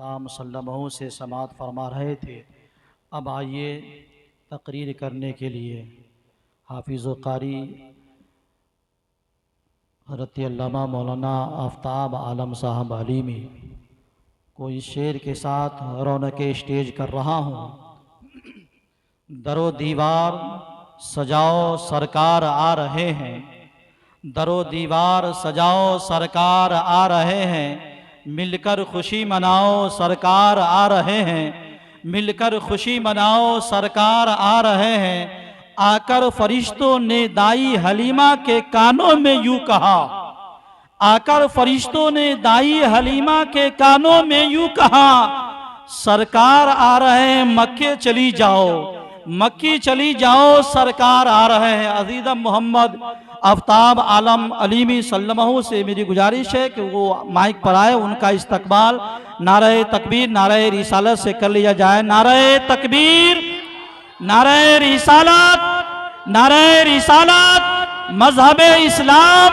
अख्ताम सल्लल्लाहु से समाअत फरमा रहे थे। अब आइए तकरीर करने के लिए हाफिज़ कारी हज़रत अल्लामा मौलाना आफ्ताब आलम साहब अलीमी को इस शेर के साथ रौनक स्टेज कर रहा हूँ। दरो दीवार सजाओ सरकार आ रहे हैं, दरो दीवार सजाओ सरकार आ रहे हैं, मिलकर खुशी मनाओ सरकार आ रहे हैं, मिलकर खुशी मनाओ सरकार आ रहे हैं। आकर फरिश्तों ने दाई हलीमा के कानों में यूं कहा, आकर फरिश्तों ने दाई हलीमा के कानों में यूं कहा, सरकार आ रहे हैं मक्के चली जाओ, मक्की चली जाओ सरकार आ रहे हैं। अजीज़म मोहम्मद आफ्ताब आलम अलीमी सल्लल्लाहु से मेरी गुजारिश है कि वो माइक पर आए, उनका इस्तकबाल नारे तकबीर नारे रिसालत से कर लिया जाए। नारे तकबीर नारे रिसालत, नारे रिसालत, मजहब इस्लाम,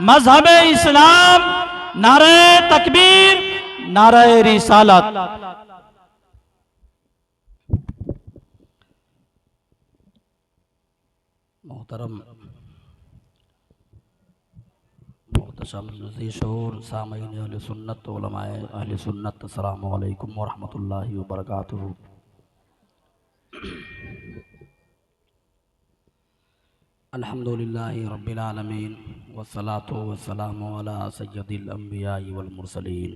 मजहब इस्लाम, नारे तकबीर नारे रिसालत। मोहतरम मोहतशम शोर सामईन अहले सुन्नत उलमाए अहले सुन्नत, अस्सलामु अलैकुम व रहमतुल्लाहि व बरकातुहू। अल्हम्दुलिल्लाहि रब्बिल आलमीन वस्सलातु वस्सलामु अला सय्यदिल अंबियाइ वल मुरसलीन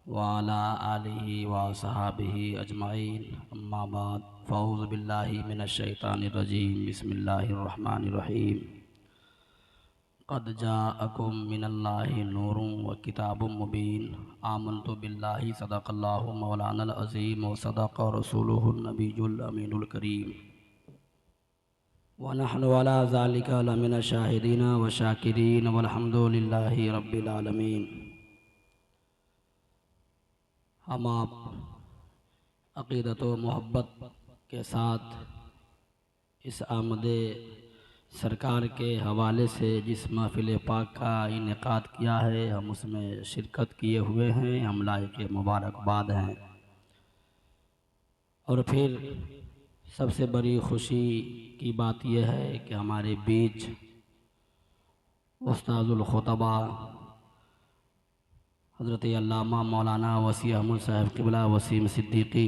व अला आलिहि व सहाबिहि अजमाइन, अम्मा बाद, फ़अऊज़ु बिल्लाहि मिनश शैतानिर रजीम, बिस्मिल्लाहिर रहमानिर रहीम। क़द जाअकुम मिनल्लाहि नूरुन व किताबुम मुबीन, आमनतु बिल्लाहि सदक़ल्लाहु मौलानल अज़ीम व सदक़ रसूलुहुन नबियुल अमीनुल करीम व नहनु अला ज़ालिका लमिनश शाहिदीन व शाकिरीन वल्हम्दुलिल्लाहि रब्बिल आलमीन। हम आप अक़ीदत व मोहब्बत के साथ इस आमदे सरकार के हवाले से जिस महफ़िल पाक का इनेकाद किया है, हम उसमें शिरकत किए हुए हैं, हम लायक मुबारकबाद हैं। और फिर सबसे बड़ी खुशी की बात यह है कि हमारे बीच उस्ताजुल खुतबा हज़रत अल्लामा मौलाना वसी अहमद साहब क़िबला वसीम सिद्दीकी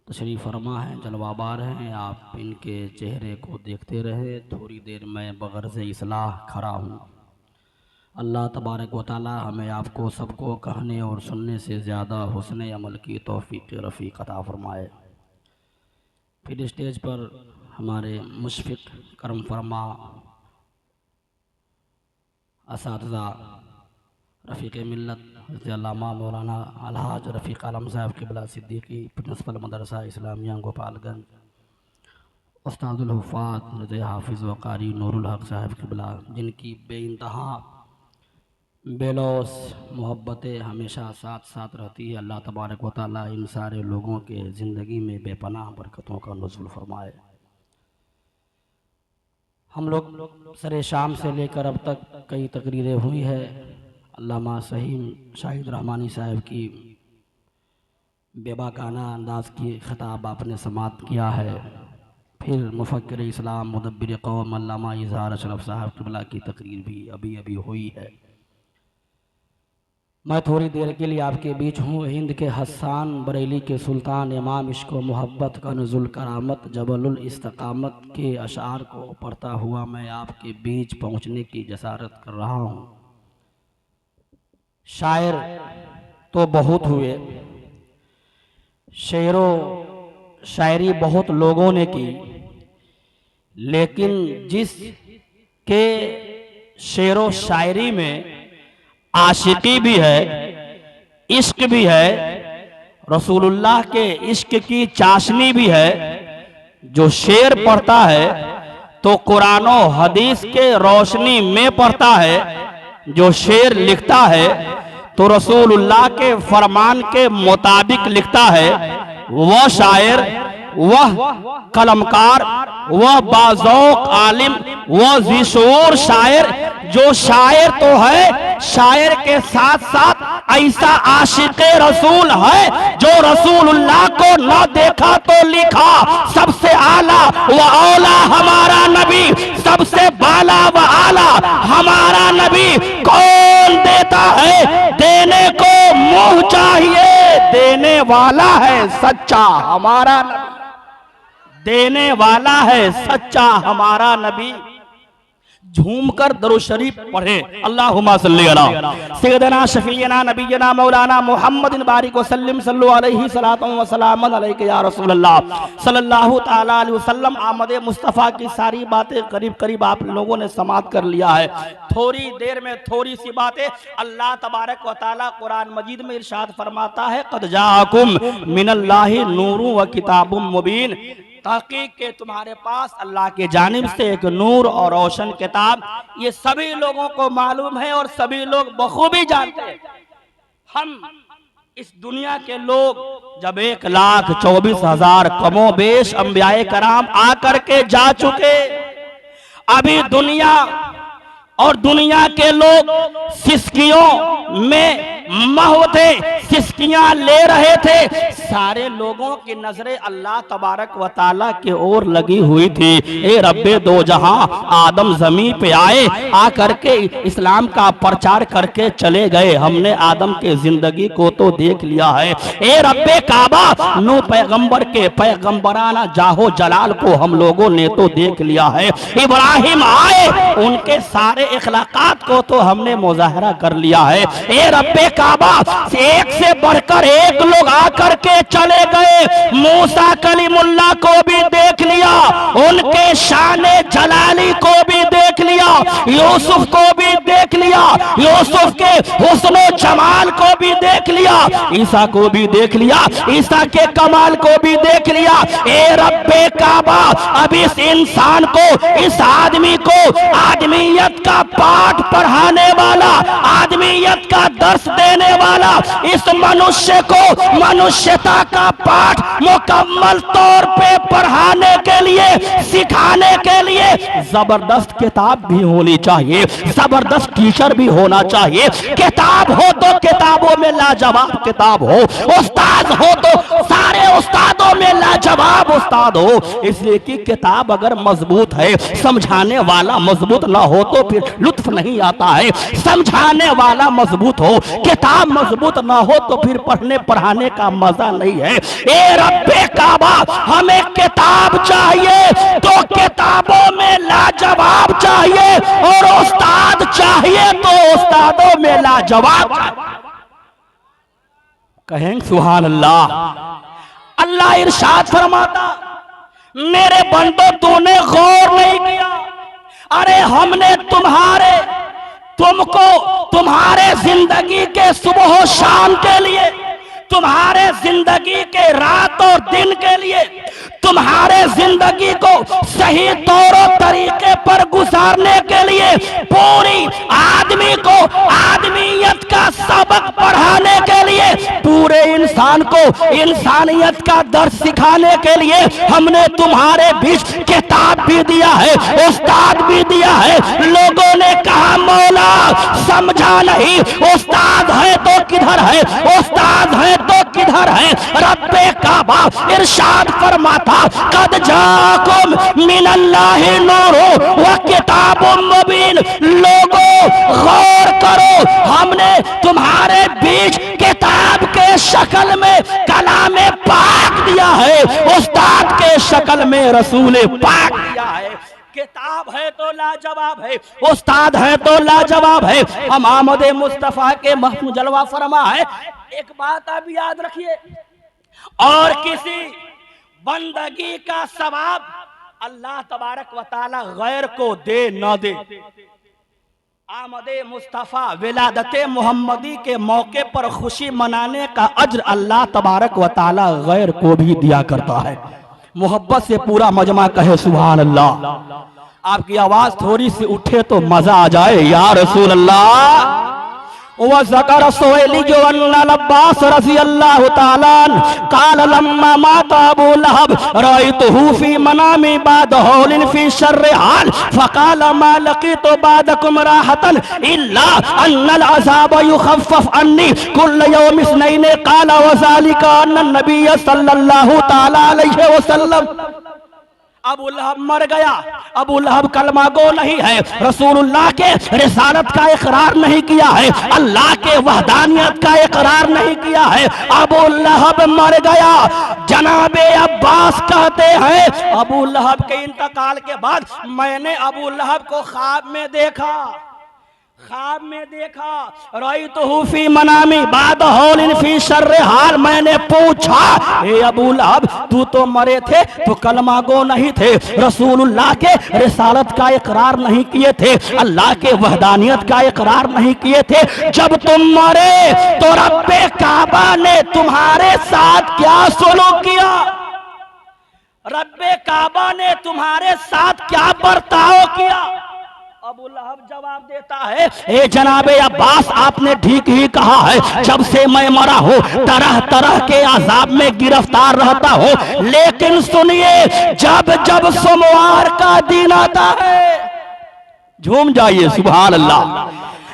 तशरीफ़ फरमा हैं, जलवाबार हैं। आप इनके चेहरे को देखते रहे। थोड़ी देर मैं बग़र्ज़ इस्लाह खड़ा हूँ। अल्लाह तबारक व तआला हमें आपको सबको कहने और सुनने से ज़्यादा हुस्न अमल की तौफ़ीक़ रफ़ीक़ अता फ़रमाए। फिर स्टेज पर हमारे मुशफ़िक़ करम फरमा असातिज़ा रफ़ीक़ मिल्लत अल्लामा मौलाना अलहाज रफ़ीक़ आलम साहब क़िबला सिद्दीकी प्रिंसिपल मदरसा इस्लामिया गोपालगंज, उस्तादुल हुफ़ाज़ हाफ़िज़ व कारी नूरुल हक़ साहब क़िबला, जिनकी बेइंतहा बेलौस मोहब्बतें हमेशा साथ साथ रहती है। अल्लाह तबारक व तआला इन सारे लोगों के ज़िंदगी में बेपनाह बरकतों का नुज़ुल फ़रमाए। हम लोग सरे शाम से लेकर अब तक कई तकरीरें हुई है। अल्लामा सहीम शाहिद रहमानी साहब की बेबाकाना अंदाज की ख़िताब आपने समाप्त किया है। फिर मुफ़क्किर इस्लाम मुदब्बिर कौम अल्लामा इज़हार अशरफ साहब क़िबला की तकरीर भी अभी अभी हुई है। मैं थोड़ी देर के लिए आपके बीच हूँ। हिंद के हस्सान, बरेली के सुल्तान, इमाम इश्क़ व मोहब्बत का नुज़ुल करामत, जबलुल इस्तक़ामत के अशार को पढ़ता हुआ मैं आपके बीच पहुँचने की जसारत कर रहा हूँ। शायर तो बहुत हुए, शेरो शायरी बहुत लोगों ने की, लेकिन जिस के शेरो शायरी में आशिकी भी है, इश्क भी है, रसूलुल्लाह के इश्क की चाशनी भी है, जो शेर पढ़ता है तो कुरान और हदीस के रोशनी में पढ़ता है, जो शेर लिखता है तो रसूलुल्लाह के फरमान के मुताबिक लिखता है, वो शायर वह कलमकार, वह बाज़ौक़ आलिम, वह ज़िशूर शायर, जो शायर तो है, शायर के साथ साथ ऐसा आशिक़े रसूल है जो रसूलुल्लाह को न देखा तो लिखा। सबसे आला व औला हमारा नबी, सबसे बाला व आला हमारा नबी। कौन देता है? देने को मुंह चाहिए, देने वाला है सच्चा हमारा नबी, देने वाला है सच्चा हमारा नबी। झूमकर दरूद शरीफ पढ़े, अल्लाहुम्मा सल्ली अला सय्यदना शफीना नबीना मौलाना मुहम्मदिन बारिक वसल्लम सल्लु अलैहि सलातु व सलामन अलैका या रसूल अल्लाह सल्लल्लाहु तआला अलैहि वसल्लम। आमद मुस्तफ़ा की सारी बातें करीब करीब आप लोगों ने समाप्त कर लिया है। थोड़ी देर में थोड़ी सी बातें। अल्लाह तबारक व तआला कुरान मजीद में इरशाद फरमाता है, क़द जाअकुम मिनल्लाहि नूरुन व किताबुम मुबीन, तहकीक के तुम्हारे पास अल्लाह के जानिब से एक नूर और रोशन किताब। ये सभी लोगों को मालूम है और सभी लोग बखूबी जानते हैं। हम इस दुनिया के लोग जब 1,24,000 कमो बेश अंबियाए कराम आकर के जा चुके, अभी दुनिया और दुनिया के लोग सिस्कियों में महव थे, सिस्कियां ले रहे थे। सारे लोगों की नजरें अल्लाह तबारक व ताला की ओर लगी हुई थी। ए रब्बे दो जहां, आदम जमीन पे आए, आकर के इस्लाम का प्रचार करके चले गए। हमने आदम के जिंदगी को तो देख लिया है। ए रब्बे काबा, नूह पैगंबर के पैगंबराना जाहो जलाल को हम लोगों ने तो देख लिया है। इब्राहिम आए, उनके सारे इखलाकात को तो हमने मुजाहरा कर लिया है। ए रब्बे काबा, एक से बढ़कर एक लोग आकर के चले गए। मूसा कलीमुल्लाह को भी देख लिया, उनके शाने जलाली को भी देख लिया, यूसुफ को भी देख लिया, यूसुफ के हुस्नो जमाल को भी देख लिया, ईसा को भी देख लिया, ईसा के कमाल को भी देख लिया। ए रब्बे काबा, अब इस इंसान को, इस आदमी को आदमियत का पाठ पढ़ाने वाला, आदमियत का दर्स देने वाला, इस मनुष्य को मनुष्यता का पाठ मुकम्मल तौर पे पढ़ाने के लिए, सिखाने के लिए जबरदस्त किताब भी होनी चाहिए, जबरदस्त टीचर भी होना चाहिए। किताब हो तो किताबों में लाजवाब किताब हो, उस्ताद हो तो सारे उस्तादों में लाजवाब उस्ताद हो। इसलिए कि किताब अगर मजबूत है, समझाने वाला मजबूत ना हो तो फिर लुत्फ नहीं आता है। समझाने वाला मजबूत हो, किताब मजबूत ना हो तो फिर पढ़ने पढ़ाने का मजा नहीं है। ए रब्बे काबा, हमें किताब चाहिए तो किताबों में लाजवाब चाहिए, और उस्ताद चाहिए तो उस्तादों में लाजवाब। कहेंगे सुभान अल्लाह। अल्लाह इरशाद फरमाता, मेरे बंदो तूने गौर नहीं किया, अरे हमने तुमको तुम्हारे जिंदगी के सुबह शाम के लिए, तुम्हारे जिंदगी के रात और दिन के लिए, तुम्हारे जिंदगी को सही तौर तरीके पर गुजारने के लिए, पूरी आदमी को आदमियत का सबक पढ़ाने के लिए, पूरे इंसान को इंसानियत का दर्स सिखाने के लिए हमने तुम्हारे बीच किताब भी दिया है, उस्ताद भी दिया है। लोगों ने कहा मौला समझा नहीं, उस्ताद है तो किधर है, उस्ताद है तो किधर है। रब्बे काबा इरशाद फरमाता, कद जाकुम मिनल्लाहि नूरुन व किताबुम मुबीन। लोगों गौर करो, हमने तुम्हारे बीच किताब के शक्ल में कलामे पाक दिया है, उस्ताद के शक्ल में रसूल पाक दिया है। किताब है तो लाजवाब है, उस्ताद है तो लाजवाब है। हम आमद मुस्तफा के महमूद जलवा फरमा है। एक बात आप याद रखिए, और किसी बंदगी का सवाब अल्लाह तबारक व ताला गैर को दे न दे। आमदे मुस्तफ़ा विलादते मोहम्मदी के मौके पर खुशी मनाने का अज्र अल्लाह तबारक व ताला गैर को भी दिया करता है। मोहब्बत से पूरा मजमा कहे सुभान अल्लाह। आपकी आवाज थोड़ी सी उठे तो मजा आ जाए, या रसूल अल्लाह। व ज़कर सुहैली जो अन्न अब्बास रज़ी अल्लाह ताला काल लम्मा माता अबू लहब रअयतुहु फी मनामी बाद हौलिन फी शर्रि हाल फ़क़ाल मा लक़ीतु बादकुम राहतन इल्ला अन्नल अज़ाब युख़फ़फ़ अन्नी कुल्ल यौम इस्नैन क़ाल व ज़ालिका अन्न नबिय्य सल्लल्लाहु ताला अलैहि वसल्लम। अबू लहब मर गया। अबू लहब कलमा गो नहीं है, रसूलुल्लाह के रिसालत का इकरार नहीं किया है, अल्लाह के वहदानियत का इकरार नहीं किया है। अबू लहब मर गया। जनाबे अब्बास कहते हैं अबू लहब के इंतकाल के बाद मैंने अबू लहब को ख्वाब में देखा। ख्वाब में देखा रअयतुहु फी मनामी बाद हौलिन फी शर्रि हाल। मैंने पूछा ए अबू लहब तू तो मरे थे, तो कलमा गो नहीं थे, रसूलुल्लाह के रिसालत का इकरार नहीं किए थे, अल्लाह के वहदानियत का इकरार नहीं किए थे। जब तुम मरे तो रब्बे काबा ने तुम्हारे साथ क्या सुलूक किया? रब्बे काबा ने तुम्हारे साथ क्या बर्ताव किया? अबू लहब जवाब देता है ए जनाबे अब्बास आपने ठीक ही कहा है, जब से मैं मरा हूँ तरह तरह के अजाब में गिरफ्तार रहता हूँ, लेकिन सुनिए जब जब सोमवार का दिन आता है, झूम जाइए सुभान अल्लाह,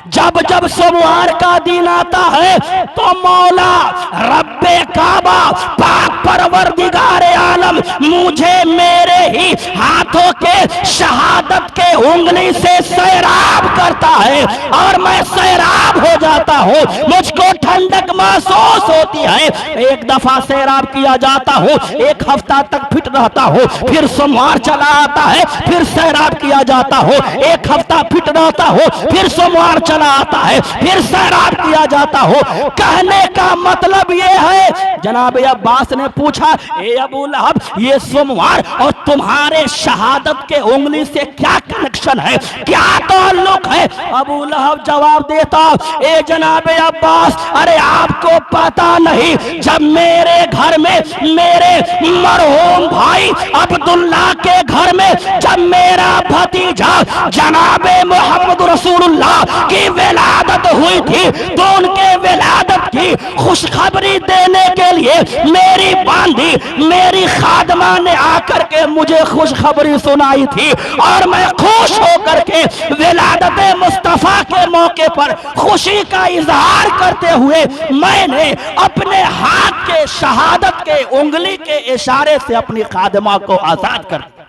जब जब सोमवार का दिन आता है तो मौला रब्बे काबा पाक परवरदिगारे आलम मुझे मेरे ही हाथों के शहादत के उंगली से सैराब करता है और मैं सैराब हो जाता हूँ, मुझको ठंडक महसूस होती है। एक दफा सैराब किया जाता हूँ, एक हफ्ता तक फिट रहता हूँ, फिर सोमवार चला आता है, फिर सैराब किया जाता हूँ, एक हफ्ता फिट रहता हूँ, फिर सोमवार आता है, फिर सैराब किया जाता हो। कहने का मतलब ये है, जनाब अब्बास ने पूछा ए अबू लहब ये सोमवार और तुम्हारे शहादत के उंगली से क्या कनेक्शन है, क्या ताल्लुक है? अबू लहब जवाब देता ए जनाब अब्बास अरे आपको पता नहीं, जब मेरे घर में मेरे मरहूम भाई अब्दुल्ला के घर में जब मेरा भतीजा जनाबे मोहम्मद रसूलुल्लाह की विलादत हुई थी तो उनके विलादत की खुशखबरी देने के लिए मेरी बांधी मेरी खादमा ने आकर के मुझे खुशखबरी सुनाई थी और मैं खुश होकर के विलादत मुस्तफा के मौके पर खुशी का इजहार करते हुए मैंने अपने हाथ के शहादत के उंगली के इशारे से अपनी खादमा को आजाद कर दिया।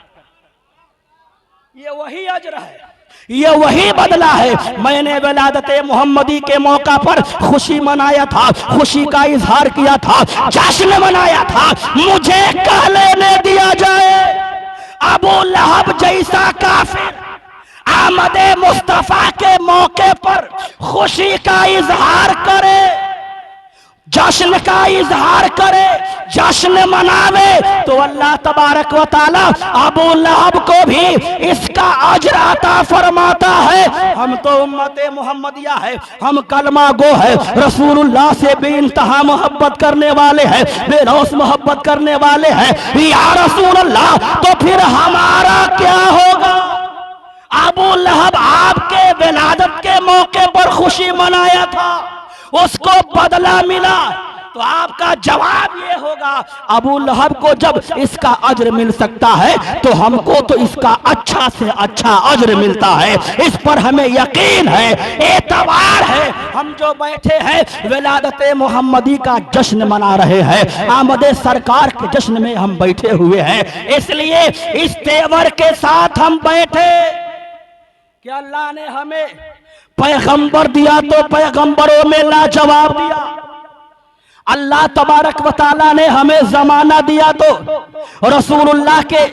ये वही अजर है, ये वही बदला है। मैंने विलादत मोहम्मदी के मौका पर खुशी मनाया था, खुशी का इजहार किया था, जश्न मनाया था। मुझे कह लेने दिया जाए अबू लहब जैसा काफिर आमदे मुस्तफा के मौके पर खुशी का इजहार करे, जश्न का इजहार करे, जश्न मनावे, तो अल्लाह तबारक व ताला अबू लहब को भी इसका अजर अता फरमाता है। हम तो उम्मते मुहम्मदिया है, हम कलमा गो है, रसूलुल्लाह से बेइंतहा मोहब्बत करने वाले हैं, बेलौस मोहब्बत करने वाले हैं। या रसूलुल्लाह तो फिर हमारा क्या होगा? अबू लहब आपके विलादत के मौके पर खुशी मनाया था, उसको बदला मिला, तो आपका जवाब ये होगा अबू लहब को जब इसका अज्र मिल सकता है तो हमको तो इसका अच्छा से अच्छा अज्र मिलता है। इस पर हमें यकीन है, एतबार है। हम जो बैठे हैं विलादत मोहम्मदी का जश्न मना रहे हैं, आमदे सरकार के जश्न में हम बैठे हुए हैं, इसलिए इस तेवर के साथ हम बैठे कि अल्लाह ने हमें पैगंबर दिया तो पैगंबरों में लाजवाब दिया, अल्लाह तबारक व ताला ने हमें जमाना दिया तो रसूलुल्लाह के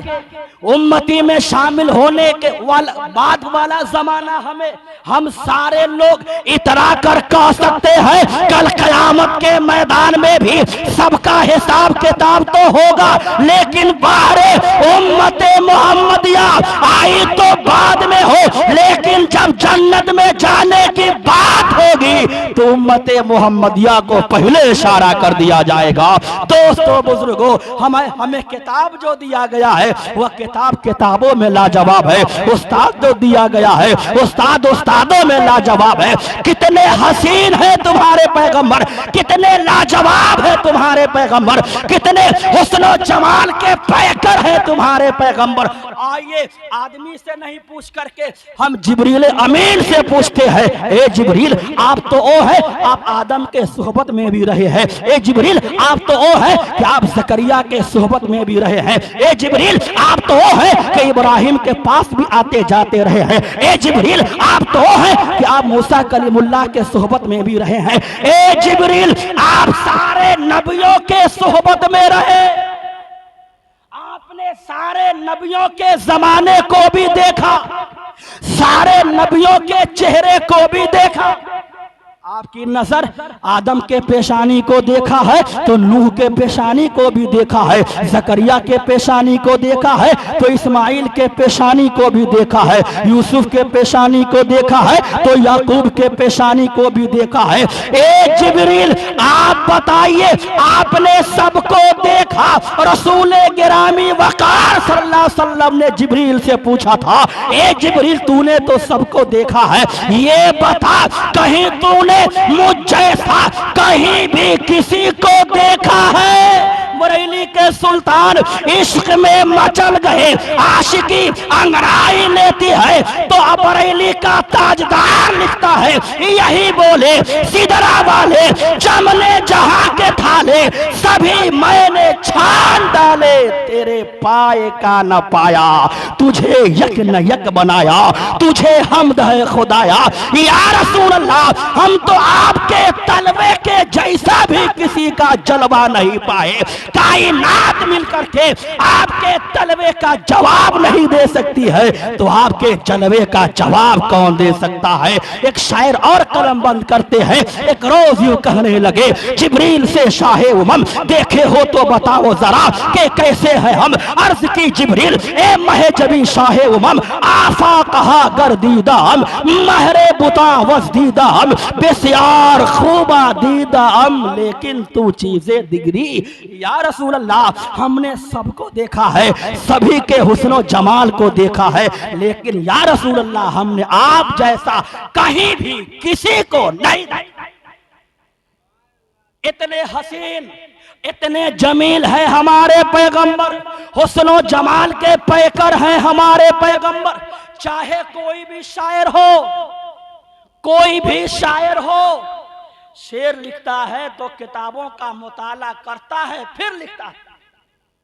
उम्मती में शामिल होने के बाद वाला जमाना हमें हम सारे लोग इतरा कर कह सकते हैं कल क़यामत के मैदान में भी सबका हिसाब किताब तो होगा, लेकिन बाहरे उम्मते मोहम्मदिया आई तो बाद में हो, लेकिन जब जन्नत में जाने की बात होगी तो उम्मते मोहम्मदिया को पहले इशारा खड़ा कर दिया जाएगा। दोस्तों बुजुर्गों, हमें किताब जो दिया गया है वह किताब किताबों में लाजवाब है। उस्ताद जो दिया गया है उस्तादों में लाजवाब है। कितने हसीन है तुम्हारे पैगंबर, कितने लाजवाब है तुम्हारे पैगंबर, कितने हुस्न जमाल के पैकर है तुम्हारे पैगंबर। आइए आदमी से नहीं पूछ करके हम जिब्रील अमीन से पूछते हैं, ए जिब्रील आप तो वो है आप आदम के सोहबत में भी रहे हैं। ए जिब्रील आप तो वो है कि आप जकरिया के सोहबत में भी रहे हैं। ए जिब्रील आप तो वो है कि इब्राहिम के पास भी आते जाते रहे हैं। ए जिब्रील आप तो वो है कि आप मूसा कलीमुल्लाह के सोहबत में भी रहे हैं। ए जिब्रील आप सारे नबियों के सोहबत में रहे, आपने सारे नबियों के जमाने को भी देखा, सारे नबियों के चेहरे को भी देखा। आपकी नजर आदम के पेशानी को देखा है तो नूह के पेशानी को भी देखा है, जकरिया के पेशानी को देखा है तो इस्माइल के पेशानी को भी देखा है, यूसुफ के पेशानी को देखा है तो याकूब के पेशानी को भी देखा है। ए जिब्रील आप बताइए आपने सबको देखा। रसूल गिरामी वकार सल्लल्लाहु अलैहि वसल्लम ने जिब्रील से पूछा था, ए जिब्रील तूने तो सबको देखा है, ये बता कहीं तूने मुझ जैसा कहीं भी किसी को देखा है? बरेली के सुल्तान इश्क में मचल गए, आशिकी अंगड़ाई लेती है तो बरेली का ताजदार लिखता है, यही बोले सिदरा वाले जमने जहां के थाले सभी मैंने छान डाले, तेरे पाए का न पाया तुझे यक न यक बनाया, तुझे हमद है खुदाया। या रसूल अल्लाह हम तो आपके तलवे के जैसा भी किसी का जलवा नहीं पाए, कायनात मिलकर के आपके तलवे का जवाब नहीं दे सकती है तो आपके जलवे का जवाब कौन दे सकता है? एक शायर और कलम बंद करते हैं। एक रोज यूं कहने लगे जिब्रील से शाहे उमम देखे हो तो बताओ जरा के कैसे है हम। अर्ज की जिब्रील ए महजबी शाहे उमम आफा कहा गर्दीदा हम, महरे बुता वजदीदा हम, बेसियार खूबा दीदा हम, लेकिन तू चीजें दिगरी। या रसूल अल्लाह हमने सबको देखा है, सभी के हुस्नो जमाल को देखा है, लेकिन या रसूल अल्लाह हमने आप जैसा कहीं भी किसी को नहीं देखा। इतने हसीन इतने जमील है हमारे पैगंबर, हुस्नो जमाल के पैकर हैं हमारे पैगंबर। चाहे कोई भी शायर हो, कोई भी शायर हो, शेर लिखता है तो किताबों का मुताला करता है फिर लिखता है।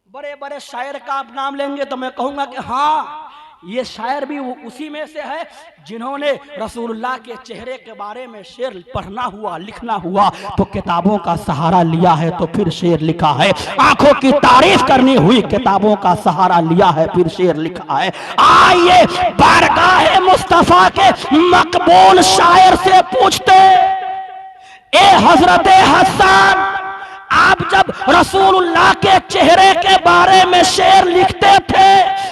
बड़े बड़े शायर का आप नाम लेंगे तो मैं कहूंगा कि हाँ ये शायर भी उसी में से है जिन्होंने रसूलुल्लाह के चेहरे के बारे में शेर पढ़ना हुआ लिखना हुआ तो किताबों का सहारा लिया है तो फिर शेर लिखा है। आंखों की तारीफ करनी हुई किताबों का सहारा लिया है फिर शेर लिखा है। आइए बारगाह मुस्तफा के मकबूल शायर से पूछते, ए हजरत हसन आप जब रसूलुल्लाह के चेहरे के बारे में शेर लिखते थे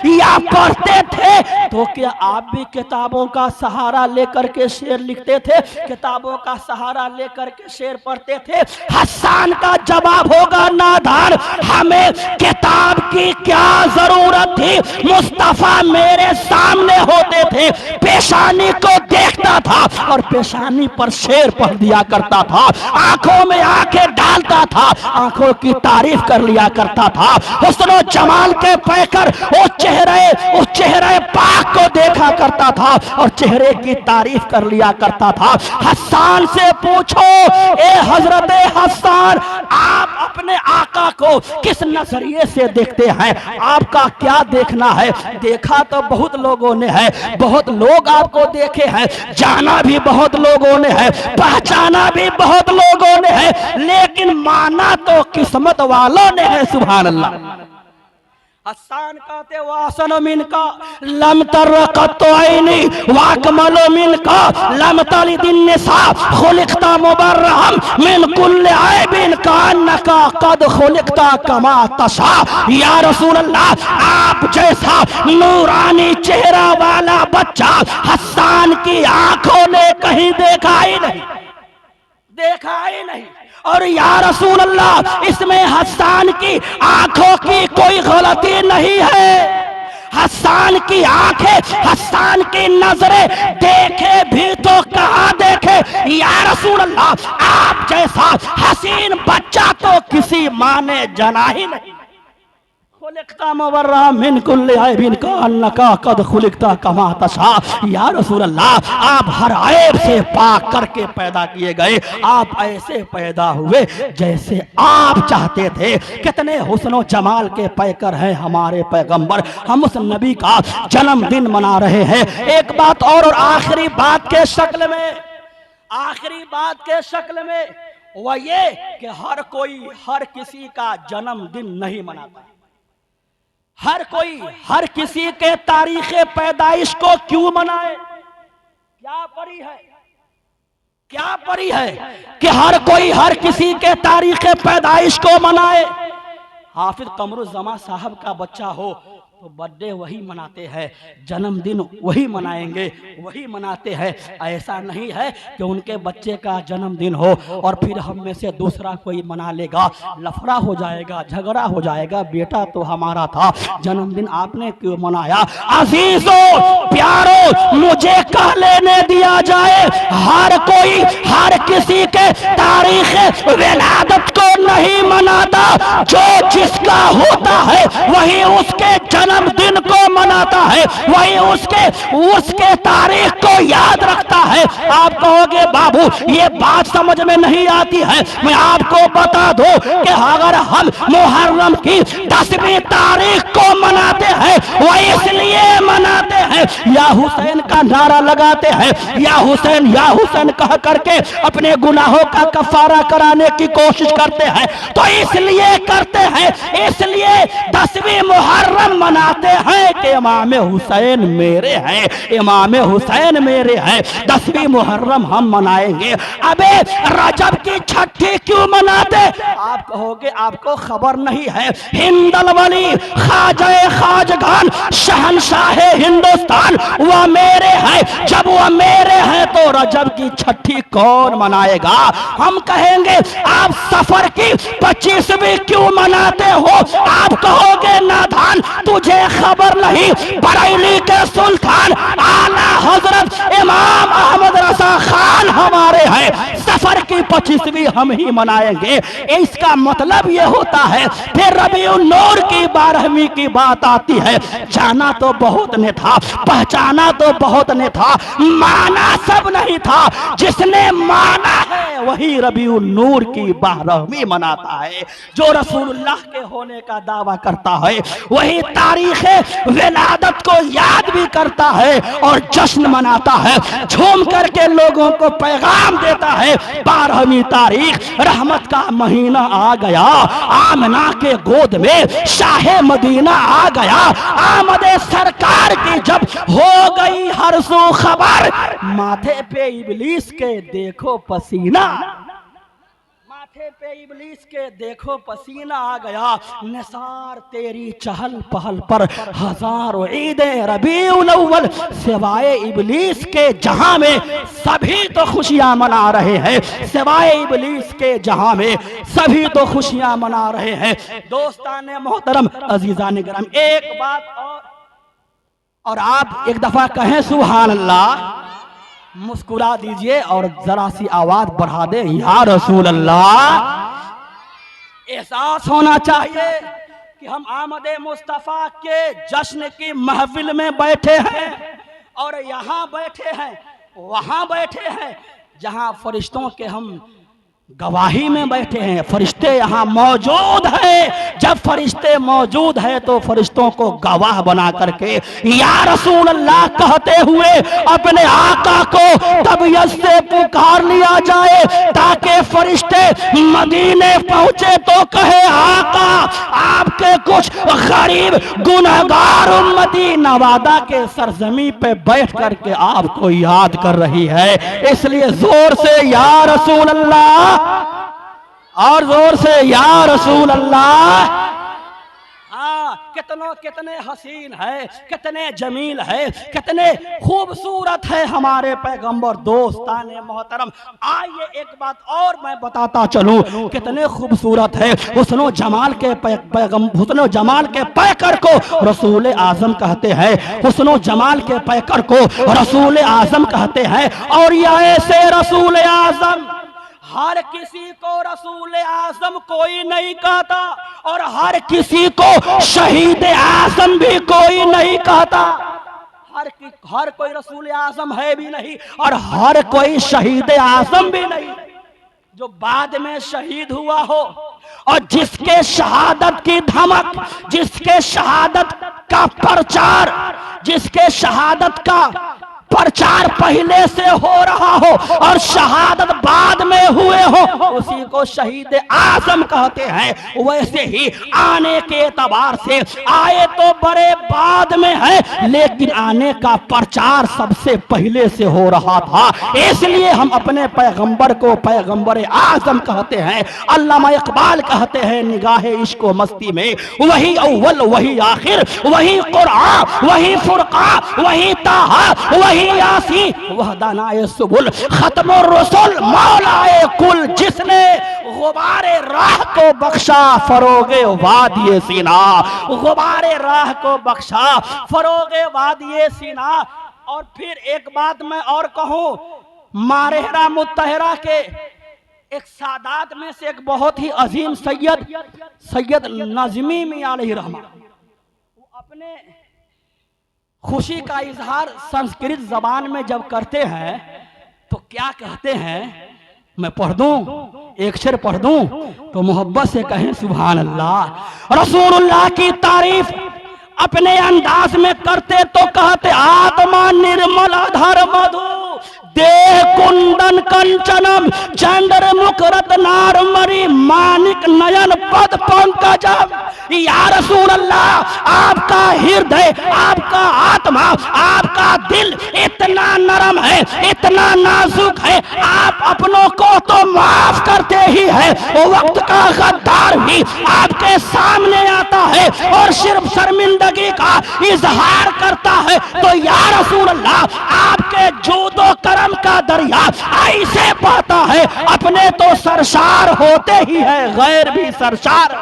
या पढ़ते थे तो क्या आप भी किताबों का सहारा लेकर के शेर लिखते थे, किताबों का सहारा लेकर के शेर पढ़ते थे? हसन का जवाब होगा नादान, हमें किताब की क्या जरूरत थी, मुस्तफा मेरे सामने होते थे, पेशानी को देखता था और पेशानी पर शेर पढ़ दिया करता था, आंखों में आंखें डालता था, आंखों की तारीफ कर लिया करता था, हुस्न जमाल के पैकर उस चेहरे पाक को देखा करता था और चेहरे की तारीफ कर लिया करता था। हसन से पूछो, ए हजरत हसन आप अपने आका को किस नजरिए से देखते हैं, आपका क्या देखना है? देखा तो बहुत लोगों ने है, बहुत लोग आपको देखे हैं, जाना भी बहुत लोगों ने है, पहचाना भी बहुत लोगों ने है, लेकिन माना तो किस्मत वालों ने है। सुभान अल्लाह। हसन कहते वासन मिनका लम तरकत ऐनी वाकमलो मिनका लम तलिदिन निसा खुलिकता मुबर्रहम मिन कुल्li ऐबिन कान्नका कद खुलिकता कमा तशा। या रसूल अल्लाह आप जैसा नूरानी चेहरा वाला बच्चा हसन की आंखों ने कहीं देखा ही नहीं, देखा ही नहीं। और या रसूल अल्लाह, इसमें हस्सान की आंखों की कोई गलती नहीं है। हस्सान की आंखें, हस्सान की नजरें देखे भी तो कहां देखे। या रसूल अल्लाह, आप जैसा हसीन बच्चा तो किसी माँ ने जना ही नहीं। खुलिकता मुबर्रा मिन कुल्ली ऐबिन कअन्नका कद खुलिकता कमा तशा। या रसूल अल्लाह, आप हर ऐब से पाक करके पैदा किए गए। आप ऐसे पैदा हुए जैसे आप चाहते थे। कितने हुस्न जमाल के पैकर हैं हमारे पैगंबर। हम उस नबी का जन्मदिन मना रहे हैं। एक बात और आखिरी बात के शक्ल में, आखिरी बात के शक्ल में वह ये कि हर कोई हर किसी का जन्मदिन नहीं मनाता। हर कोई हर किसी के तारीख पैदाइश को क्यों मनाए? क्या परी है, क्या परी है कि हर कोई हर किसी के तारीख पैदाइश को मनाए? हाफिज कमरुज़्ज़मा साहब का बच्चा हो तो बर्थडे वही मनाते हैं, जन्मदिन वही मनाएंगे, वही मनाते हैं। ऐसा नहीं है कि उनके बच्चे का जन्मदिन हो और फिर हम में से दूसरा कोई मना लेगा, लफड़ा हो जाएगा, झगड़ा हो जाएगा। बेटा तो हमारा था, जन्मदिन आपने क्यों मनाया? अजीजों प्यारो, मुझे कह लेने दिया जाए, हर कोई हर किसी के तारीख विलादत को नहीं मनाता। जो जिसका होता है वही उसके जन्मदिन को मनाता है, वही उसके तारीख को याद रखता है। आप कहोगे बाबू ये बात समझ में नहीं आती है। मैं आपको बता दूं कि अगर हम मुहर्रम की 10वीं तारीख को मनाते हैं, वह इसलिए मनाते हैं, या हुसैन का नारा लगाते हैं, या हुसैन कह करके अपने गुनाहों का कफारा कराने की कोशिश करते हैं, तो इसलिए करते हैं, इसलिए 10वीं मुहर्रम मनाते हैं कि इमाम हुसैन मेरे हैं, इमाम हुसैन मेरे हैं। 10वीं मुहर्रम हम मनाएंगे। अबे रजब की छठी क्यों मनाते? आप कहोगे आपको खबर नहीं है। हिंदल वली ख्वाजा खाजगान शहंशाह हिंदुस्तान वह मेरे हैं। जब वह मेरे हैं तो रजब की छठी कौन मनाएगा? हम कहेंगे आप सफर की 25वीं क्यों मनाते हो? आप कहोगे नादान तुझे खबर नहीं, बरेली के सुल्तान आला हजरत इमाम अहमद रजा खान हमारे हैं, सफर की 25वीं हम ही मनाएंगे। इसका मतलब ये होता है फिर रबीउन नूर की 12वीं की बात आती है। जाना तो बहुत ने था, पहचाना तो बहुत ने था, माना सब नहीं था। जिसने माना है वही रबीउन नूर की 12वीं मनाता है। जो रसूलुल्लाह के होने का दावा करता है वही तारीख विलादत को याद भी करता है और जश्न मनाता है, झूम करके लोगों को पैगाम देता है। 12वीं तारीख रहमत का महीना आ गया, आमना के गोद में शाहे मदीना आ गया। आमदे सरकार की जब हो गई हर सू खबर, माथे पे इबलीस के देखो पसीना, माथे पे इबलीस के देखो पसीना आ गया। निसार तेरी चहल पहल पर हजारों ईदें रबीउल अव्वल, सिवाय इबलीस के जहां में सभी तो खुशियां मना रहे हैं, सिवाय इबलीस के जहां में सभी तो खुशियां मना रहे हैं। दोस्तान मोहतरम, अजीजान गिराम, एक बात और आप एक दफा कहें सुभान अल्लाह, मुस्कुरा दीजिए और जरा सी आवाज बढ़ा दे, या रसूल अल्लाह। एहसास होना चाहिए कि हम आमदे मुस्तफा के जश्न की महफिल में बैठे हैं और यहाँ बैठे हैं, वहां बैठे हैं जहां फरिश्तों के हम गवाही में बैठे हैं। फरिश्ते यहाँ मौजूद हैं। जब फरिश्ते मौजूद हैं तो फरिश्तों को गवाह बना करके या रसूल अल्लाह कहते हुए अपने आका को तबीयत से पुकार लिया जाए, ताकि फरिश्ते मदीने पहुंचे तो कहे आका आपके कुछ गरीब गुनहगार उम्मती नवादा के सरजमी पे बैठ करके आपको याद कर रही है। इसलिए जोर से या रसूल अल्लाह और जोर से या रसूल अल्लाह। हाँ, कितने हसीन है, कितने जमील है, कितने खूबसूरत है हमारे पैगंबर। दोस्ताने मोहतरम, आइए एक बात और मैं बताता चलूं, कितने खूबसूरत है। हुस्नो जमाल के हुस्नो जमाल के पैकर को रसूल आजम कहते हैं, हुस्नो जमाल के पैकर को रसूल आजम कहते हैं। और ये ऐसे रसूल आजम हर किसी को रसूल आजम कोई नहीं कहता, और हर किसी को शहीद आजम भी कोई नहीं कहता। हर कोई रसूल आजम है भी नहीं, और हर कोई शहीद आजम भी नहीं। जो बाद में शहीद हुआ हो, और जिसके शहादत की धमक, जिसके शहादत का प्रचार, जिसके शहादत का प्रचार पहले से हो रहा हो और शहादत बाद में हुए हो, उसी को शहीद आजम कहते हैं। वैसे ही आने के एतबार से आए तो बड़े बाद में है, लेकिन आने का प्रचार सबसे पहले से हो रहा था। इसलिए हम अपने पैगंबर को पैगंबर आजम कहते हैं। अल्लामा इकबाल कहते हैं निगाहे इश्क व मस्ती में, वही अव्वल वही आखिर, वही कुरान वही फुरकान वही ताहा वही यासी वहदानाए सुबुल खत्मुर रसूल मौलाए कुल। जिसने गुबारे राह को बख्शा फरोगे वादिये सीना, गुबारे राह को बख्शा फरोगे वादिये सीना। और फिर एक बात मैं और कहूं, मारहरा मुत्तहरा के एक सादात में से एक बहुत ही अजीम सैयद नजमी मियां अलैहि रहमा, वो अपने खुशी का इजहार संस्कृत जबान में जब करते हैं तो क्या कहते हैं, मैं पढ़ दूं, एक शेर पढ़ दूं तो मोहब्बत से कहें सुभान अल्लाह। रसूलुल्लाह की तारीफ अपने अंदाज में करते तो कहते आत्मा निर्मल अधर मधु, देह कुंदन कंचनम, चंद्र मुख रत्नार मरी, मानिक नयन पद पंकजम। या रसूल अल्लाह, आपका हृदय, आपका आत्मा, आपका दिल इतना नरम है, इतना नाजुक है, आप अपनों को तो माफ करते ही है, वक्त का गद्दार भी आपके सामने आता है और सिर्फ शर्मिंदगी का इजहार करता है। तो या रसूल अल्लाह, आपके जूदो करम का दरिया ऐसे बहता है, अपने तो सरसार होते ही है, गैर भी सरसार।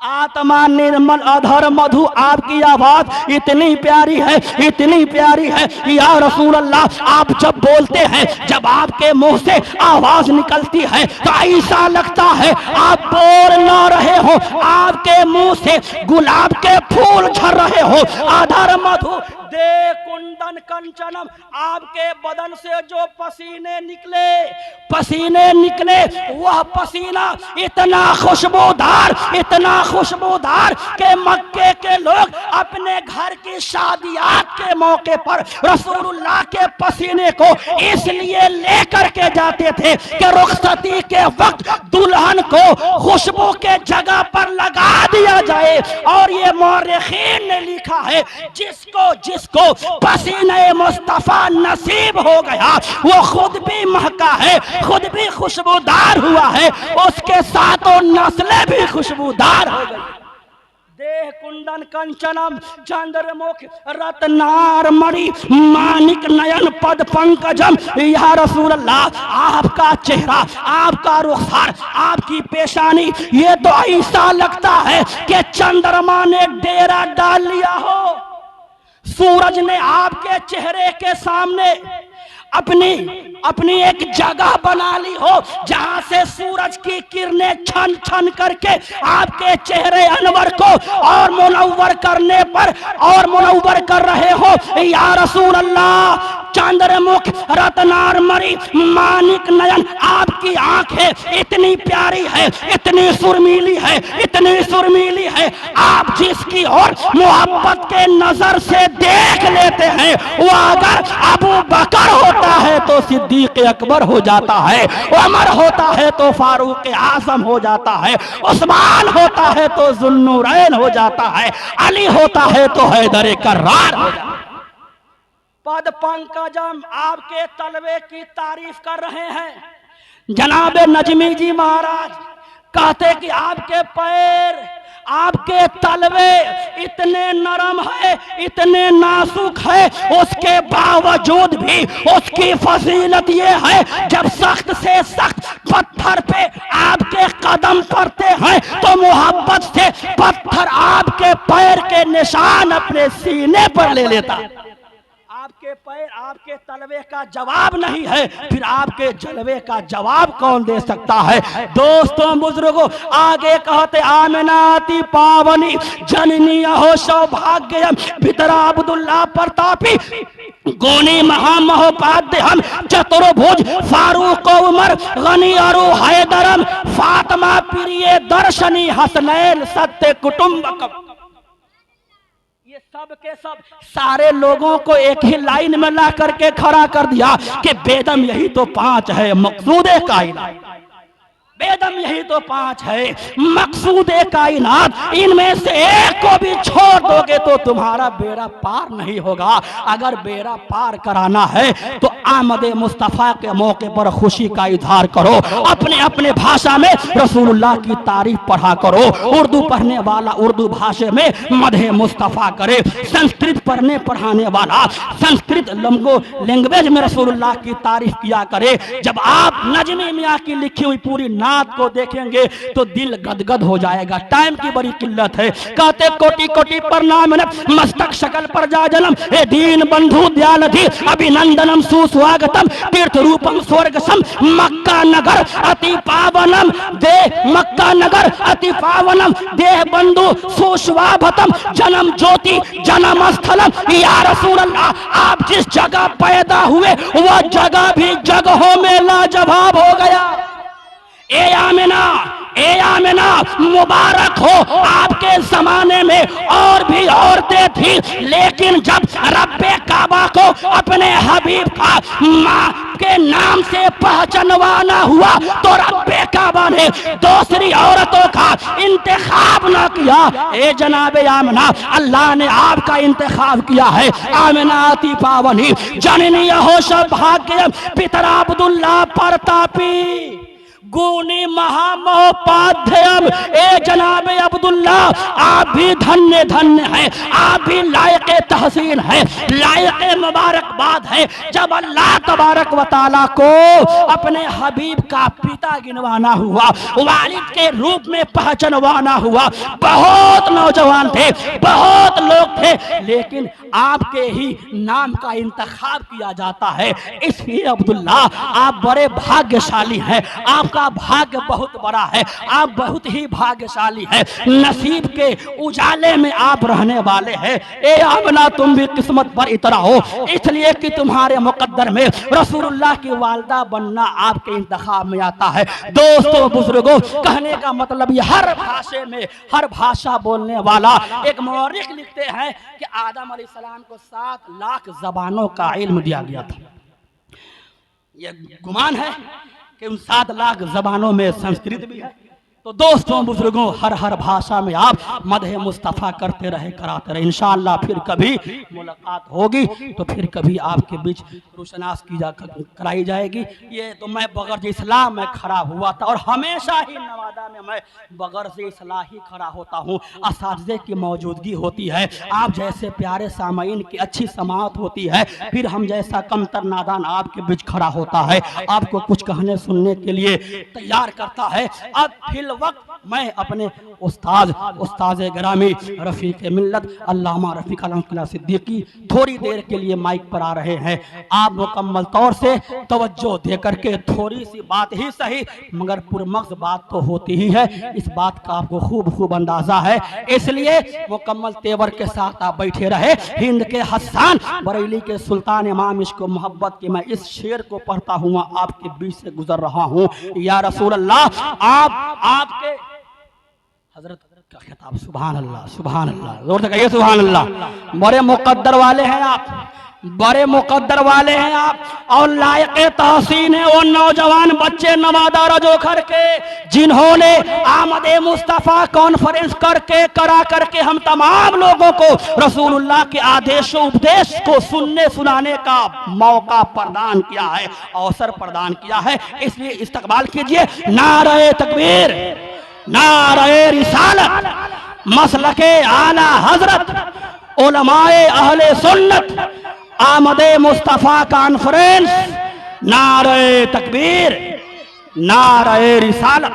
आत्मा निर्मल अधर मधु, आपकी आवाज इतनी प्यारी है, इतनी प्यारी है। या रसूल अल्लाह, आप जब बोलते हैं, जब आपके मुंह से आवाज निकलती है तो ऐसा लगता है आप बोल ना रहे हो, आपके मुंह से गुलाब के फूल झर रहे हो। अधर मधु दे कुंदन कंचनम, आपके बदन से जो पसीने निकले वह पसीना इतना खुशबूदार, इतना खुशबूदार के मक्के के लोग अपने घर की शादियात के मौके पर रसूलुल्लाह के पसीने को इसलिए लेकर के जाते थे कि रुखसती के वक्त दुल्हन को खुशबू के जगह पर लगा दिया जाए। और ये मौरखीन ने लिखा है, जिसको पसीने मुस्तफा नसीब हो गया, वो खुद भी महका है, खुद भी खुशबूदार हुआ है, उसके साथों नस्लें भी खुशबूदार हो गई। देह कुंदन कंचनम, चंद्रमुख रत्नार मणि, मानिक नयन पद पंकजम। या रसूल अल्लाह, आपका चेहरा, आपका रुखसार, आपकी पेशानी, ये तो ऐसा लगता है कि चंद्रमा ने डेरा डाल लिया हो, सूरज ने आपके चेहरे के सामने अपनी एक जगह बना ली हो, जहां से सूरज की किरणें छन छन करके आपके चेहरे अनवर को और मुनव्वर करने पर और मुनव्वर कर रहे हो। या रसूल अल्लाह, चंद्रमुख रत्नार मणि मानिक नयन, आपकी आंखें इतनी प्यारी है, इतनी सुरमीली है, इतनी सुरमीली है, आप जिसकी ओर मोहब्बत के नजर से देख लेते हैं, वो अगर अबू बकर होता है तो सिद्दीक अकबर हो जाता है, उमर होता है तो फारूक आजम हो जाता है, उस्मान होता है तो जुन्नूरैन हो जाता है, अली होता है तो हैदर कर्रार हो जाता है। पद पंकजम, आपके तलवे की तारीफ कर रहे हैं जनाब नजमी जी महाराज, कहते कि आपके पैर आपके तलवे इतने नरम है, इतने नाजुक है, उसके बावजूद भी उसकी फजीलत ये है जब सख्त से सख्त पत्थर पे आपके कदम पड़ते हैं तो मोहब्बत से पत्थर आपके पैर के निशान अपने सीने पर ले लेता। आपके पैर आपके तलवे का जवाब नहीं है, फिर आपके जलवे का जवाब कौन दे सकता है। दोस्तों बुजुर्गों, आगे कहते आमिनाती पावनी जननी हो सौभाग्य पितरा अब्दुल्ला प्रतापी गोनी महामहोपाध्य हम चतुर्भुज फारूक उमर गनी अरु हैदरम फातिमा प्रिय दर्शनी हसनैन सत्य कुटुंबकम। ये सब के सब सारे लोगों को एक ही लाइन में ला करके खड़ा कर दिया कि बेदम यही तो 5 है मकसूदे कायनात, बेदम यही तो 5 है मकसूदे कायनात, इनमें से एक को भी छोड़ दोगे तो तुम्हारा बेड़ा पार नहीं होगा। अगर बेड़ा पार कराना है तो आमद मुस्तफ़ा के मौके पर खुशी का इजहार करो, अपने अपने भाषा में रसूलुल्लाह की तारीफ पढ़ा करो। उर्दू पढ़ने वाला उर्दू भाषा में मदह मुस्तफ़ा करे, संस्कृत पढ़ने पढ़ाने वाला संस्कृत लैंग्वेज में रसूलुल्लाह की तारीफ किया करे। जब आप नजमी मियाँ की लिखी हुई पूरी नात को देखेंगे तो दिल गदगद हो जाएगा। टाइम की बड़ी किल्लत है। कहते कोटि कोटि प्रणाम मस्तक शकल पर जा जन्म ए दीन बंधु दयालधि अभिनंदनम सुस्वागतम तीर्थ रूपम स्वर्ग सम मक्का नगर अति पावनम दे मक्का नगर अति पावनम देह बंधु सुस्वागतम जन्म ज्योति जन्म स्थलम या रसूल अल्लाह। आप जिस जगह पैदा हुए वह जगह भी जगहों में लाजवाब हो गया। ए आमिना मुबारक हो, आपके जमाने में और भी औरतें थी, लेकिन जब रब्बे काबा को अपने हबीब का माँ के नाम से पहचानवाना हुआ तो रब्बे काबा ने दूसरी औरतों का इंतखाब न किया। ए जनाबे आमिना, अल्लाह ने आपका इंतखाब किया है। आमिना अति पावनी जननी हो सौभाग्य पितरा अब्दुल्ला प्रतापी गुनी महामहोपाध्याय ए जनाबे अब्दुल्ला, आप भी धन्य धन्य हैं, आप भी लायक तहसीन है, लायक मुबारकबाद है। जब अल्लाह तबारक व तआला को अपने हबीब का पिता गिनवाना हुआ, वालिद के रूप में पहचानवाना हुआ, बहुत नौजवान थे, बहुत लोग थे, लेकिन आपके ही नाम का इंतखाब किया जाता है। इसलिए अब्दुल्ला आप बड़े भाग्यशाली हैं, आपका भाग्य बहुत बड़ा है, आप बहुत ही भाग्यशाली हैं, नसीब के उजाले में आप रहने वाले हैं। ए आमना, तुम भी किस्मत पर इतरा हो, इसलिए कि तुम्हारे मुकद्दर में रसूलुल्लाह की वालिदा बनना आपके इंतखाब में आता है। दोस्तों बुजुर्गों, कहने का मतलब ये हर भाषा में हर भाषा बोलने वाला एक मौरिख लिखते हैं कि आदम अलैहिस्सलाम को 7 लाख जबानों का इल्म दिया गया था। ये गुमान है कि उन 7 लाख जबानों में संस्कृत भी है। तो दोस्तों बुजुर्गों, हर हर भाषा में आप मदह मुस्तफ़ा करते रहे, कराते रहे। इंशाअल्लाह फिर कभी मुलाकात होगी तो फिर कभी आपके बीच रोशनास की कराई जाएगी। ये तो मैं बगर्ज इस्लाम में खड़ा हुआ था और हमेशा ही नवादा में मैं बगर्ज इस्लाम ही खड़ा होता हूँ। असातिज़े की मौजूदगी होती है, आप जैसे प्यारे सामाईन की अच्छी समाअत होती है, फिर हम जैसा कमतर नादान आपके बीच खड़ा होता है, आपको कुछ कहने सुनने के लिए तैयार करता है। अब फिर वक्त मैं अपने उस्ताद गिरामी रफ़ीक मिल्लत अल्लामा रफ़ीक अलहमदुलिल्लाह सिद्दीकी थोड़ी देर के लिए माइक पर आ रहे हैं। आप मुकम्मल तौर से तवज्जो दे करके, थोड़ी सी बात ही सही मगर पुरमग़ज़ बात तो होती ही है, इस बात का आपको खूब अंदाज़ा है, इसलिए मुकम्मल तेवर के साथ आप बैठे रहे। हिंद के हसन बरेली के सुल्तान इमाम इश्क़ मोहब्बत के मैं इस शेर को पढ़ता हुआ आपके बीच से गुजर रहा हूँ। या रसूल अल्लाह, आपके हजरत का खिताब, सुभान अल्लाह, सुभान अल्लाह, जोर से कहिए सुभान अल्लाह। बड़े मुकद्दर वाले हैं आप, बड़े मुकद्दर वाले हैं आप, और लायक तहसीन है वो नौजवान बच्चे नवादा रजोखर के, जिन्होंने आमद मुस्तफ़ा कॉन्फ्रेंस करा करके हम तमाम लोगों को रसूलुल्लाह के आदेश उपदेश को सुनने सुनाने का मौका प्रदान किया है, अवसर प्रदान किया है। इसलिए इस्तकबाल कीजिए, नारे तकबीर, नारे रिसालत, मसलके आला हजरत उलमाए अहले सुन्नत आमदे मुस्तफ़ा कॉन्फ्रेंस, नारे तकबीर, नारे रिसालत।